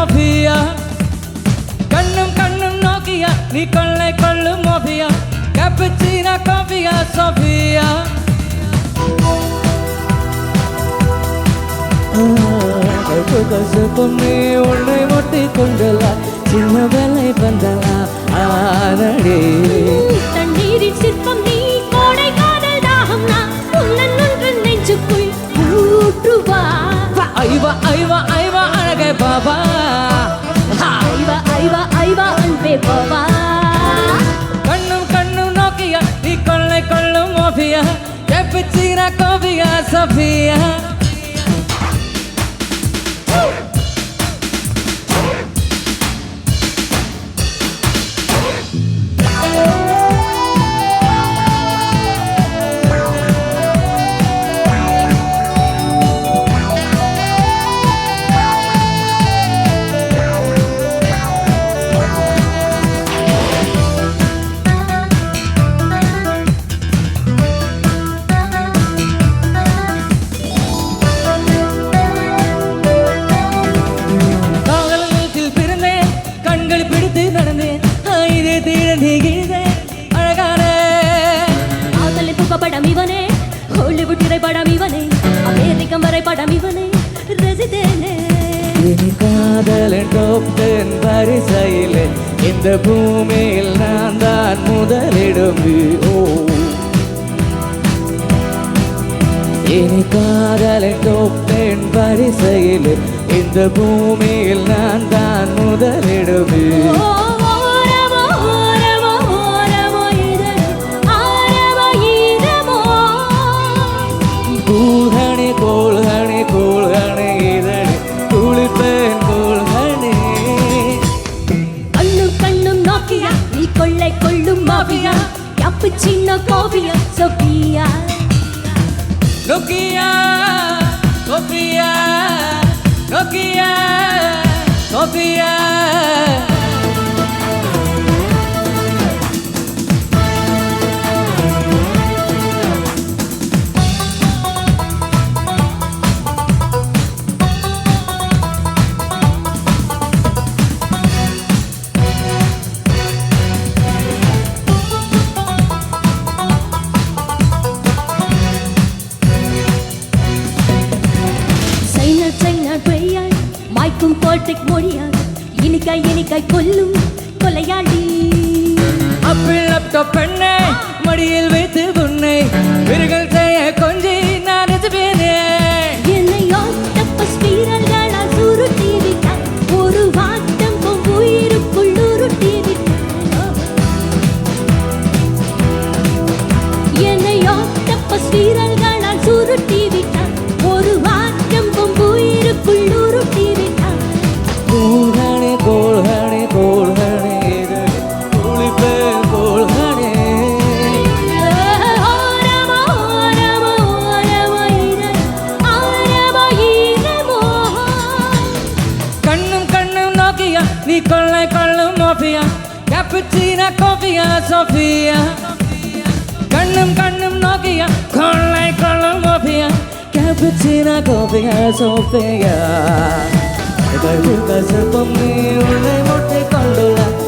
Sofia கண்ணும் கண்ணும் Nokia நீ கொள்ளை கொள்ளும் மோபியா கேப்புச்சீனா காஃபியா சோஃபியா கசப்பும் நீ உன்னை ஒட்டி கொண்டலா சின்ன வேலை வந்தலா ஆனடி தண்ணீரின் சிற்பம் நீ கோடை காதல் தாகம் நான் உன்னன் ஒன்று நெஞ்சுக்குள் ஊற்றுவா ஐவா ஐவா ஐவா அழகே பாபா ஐவா ஐவா ஐவா அன்பே பாபா கண்ணும் கண்ணும் நோக்கியா நீ கொள்ளை கொள்ளும் மோபியா கேப்புச்சீனா காஃபியா சோஃபியா படம் இவனே ஹாலிவுட் திரைப்படம் இவனே அமெரிக்கம் வரைபடம் இவனே ரசித்தேனே இனி காதலின் டாப் 10 வரிசையில் இந்த பூமியில் நான் தான் முதலிடம் இனி காதலின் டாப் 10 வரிசையில் இந்த பூமியில் நான் தான் முதலிடம் கொள்ளை கொள்ளும் மாபியா கேப்புச்சீனா காஃபியா Sophia Nokia Sophia Nokia Sophia மாய்க்கும் போர்டெக் மொழியாக இனிக்காய் இனிக்காய் கொல்லும் கொலையாளி அப்பிள் லேப்டாப் பெண்ணை மடியில் வைத்து உன்னை விருகல் செய்ய கொஞ்சி நான் எதுவேனே என்னை ஆக்டோபஸ் வீரர்களால் சுருட்டி விட்டார் ஒரு வாட்டம் உயிருக்குள் உருட்டி விட்டார் என்னை ஆக்டோபஸ் வீரர்களால் சுருட்டி விட்டார் ஒரு வாட்டம் உயிருக்குள் உருட்டி விட்டார் கோல்ஹனே கோல்ஹனே கோல்ஹனே குளிப்பே கோல்ஹனே கண்ணும் கண்ணும் நோக்கியா நீ கொள்ளை கொள்ளும் மோபியா கேப்புச்சீனா காஃபியா சோஃபியா கண்ணும் கண்ணும் நோக்கியா கொள்ளை கொள்ளும் மோபியா கேப்புச்சீனா காஃபியா சோஃபியா கசப்பும் நீ உன்னை ஒட்டி கொண்டுள்ள